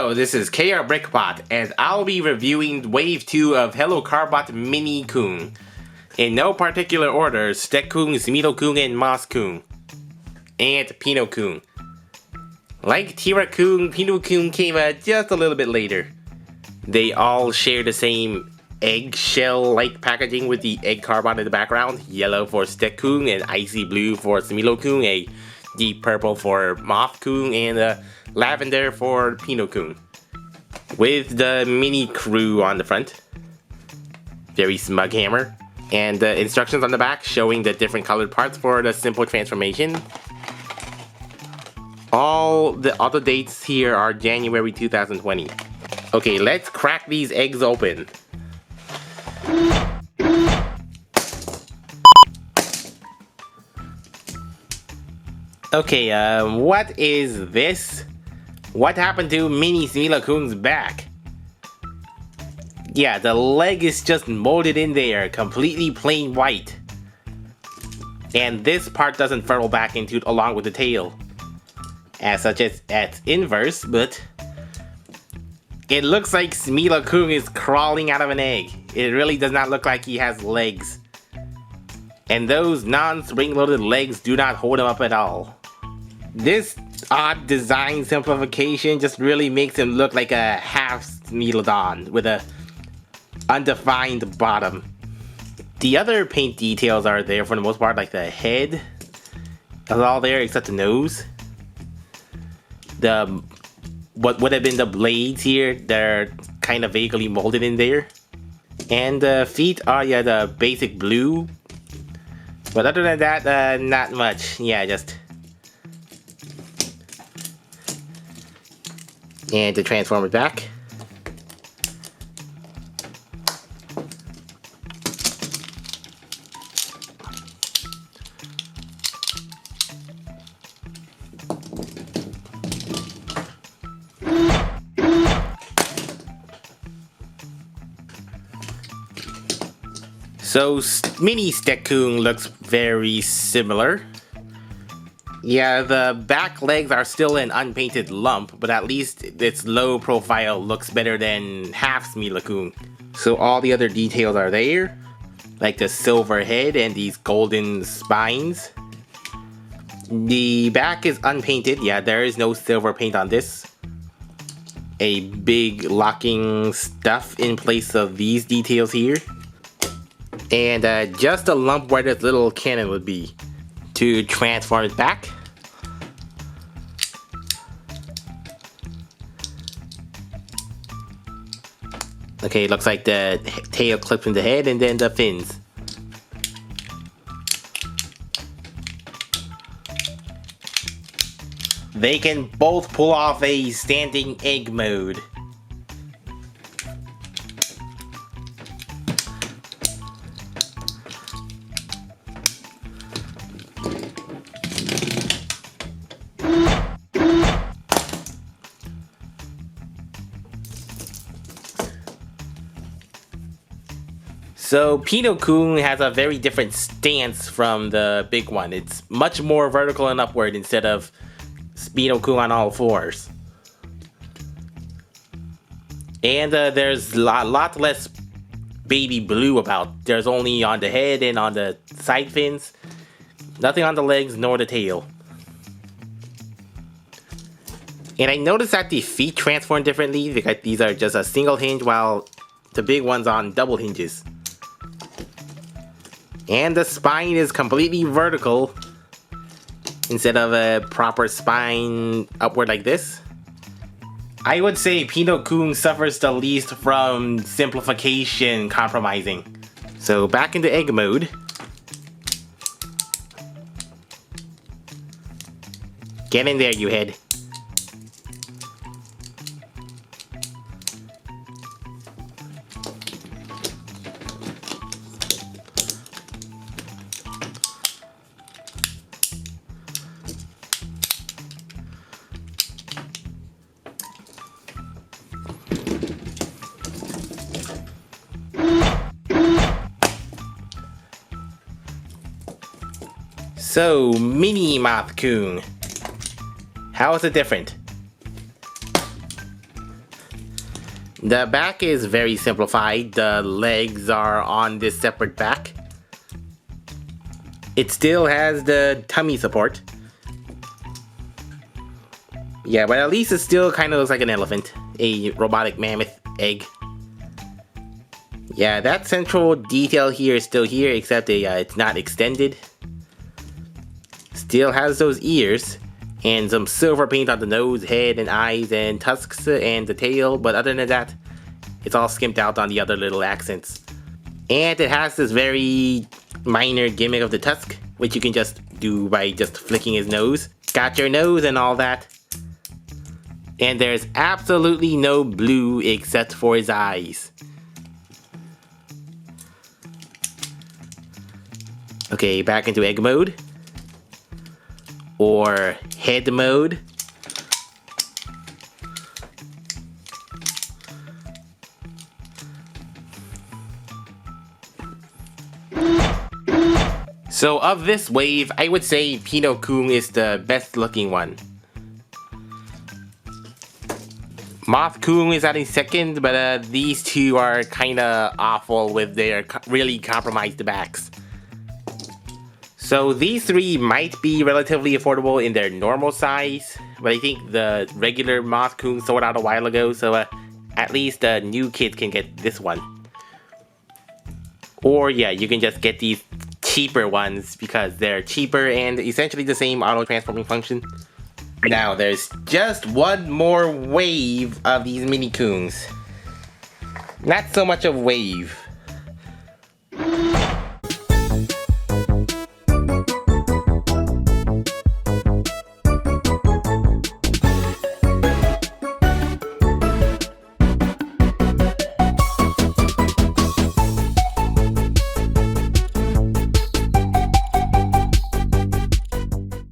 Hello, this is KRBrickBot, and I'll be reviewing Wave 2 of Hello Carbot Minnie-Koong. In no particular order, Stekoong, Smilokoong, and Mothkoong. And Pinokoong. Like Koong, Pinokoong came just a little bit later. They all share the same eggshell-like packaging with the egg carbot in the background. Yellow for Stekoong and icy blue for Smilokoong, a deep purple for Mothkoong, and lavender for Pinokoong. With the mini crew on the front. Very smug hammer. And instructions on the back showing the different colored parts for the simple transformation. All the dates here are January 2020. Okay, let's crack these eggs open. Okay, what is this? What happened to Minnie Smilokoong's back? Yeah, the leg is just molded in there, completely plain white. And this part doesn't furrow back into along with the tail. As such as it's inverse, but it looks like Smilokoong is crawling out of an egg. It really does not look like he has legs. And those non-spring-loaded legs do not hold him up at all. This odd design simplification just really makes him look like a half Smegalodon with a undefined bottom. The other paint details are there for the most part, like the head is all there except the nose. What would have been the blades here, they're kind of vaguely molded in there. And the feet are, yeah, the basic blue. But other than that, not much. Yeah, just... And to transform it back. So, Mini Stekoong looks very similar. Yeah, the back legs are still an unpainted lump, but at least its low profile looks better than half Smilokoong. So all the other details are there, like the silver head and these golden spines. The back is unpainted, yeah, there is no silver paint on this. A big locking stuff in place of these details here. And just a lump where this little cannon would be. To transform it back. Okay, looks like the tail clips in the head and then the fins. They can both pull off a standing egg mode. So Pinokoong has a very different stance from the big one. It's much more vertical and upward instead of Pinokoong on all fours. And there's a lot less baby blue about. There's only on the head and on the side fins. Nothing on the legs nor the tail. And I noticed that the feet transform differently because these are just a single hinge while the big one's on double hinges. And the spine is completely vertical instead of a proper spine upward like this. I would say Pinokoong suffers the least from simplification compromising. So back into egg mode. Get in there, you head. So, Mini Mothkoong. How is it different? The back is very simplified. The legs are on this separate back. It still has the tummy support. Yeah, but at least it still kind of looks like an elephant. A robotic mammoth egg. Yeah, that central detail here is still here, except it's not extended. Still has those ears. And some silver paint on the nose, head, and eyes, and tusks, and the tail. But other than that, it's all skimped out on the other little accents. And it has this very minor gimmick of the tusk, which you can just do by just flicking his nose. Got your nose and all that. And there's absolutely no blue except for his eyes. Okay, back into egg mode. Or head mode. So of this wave, I would say Pinokoong is the best looking one. Mothkoong is at a second, but these two are kinda awful with their really compromised backs. So these three might be relatively affordable in their normal size, but I think the regular Mothkoong sold out a while ago, so at least new kids can get this one. Or yeah, you can just get these cheaper ones because they're cheaper and essentially the same auto transforming function. Now there's just one more wave of these mini Koongs. Not so much a wave.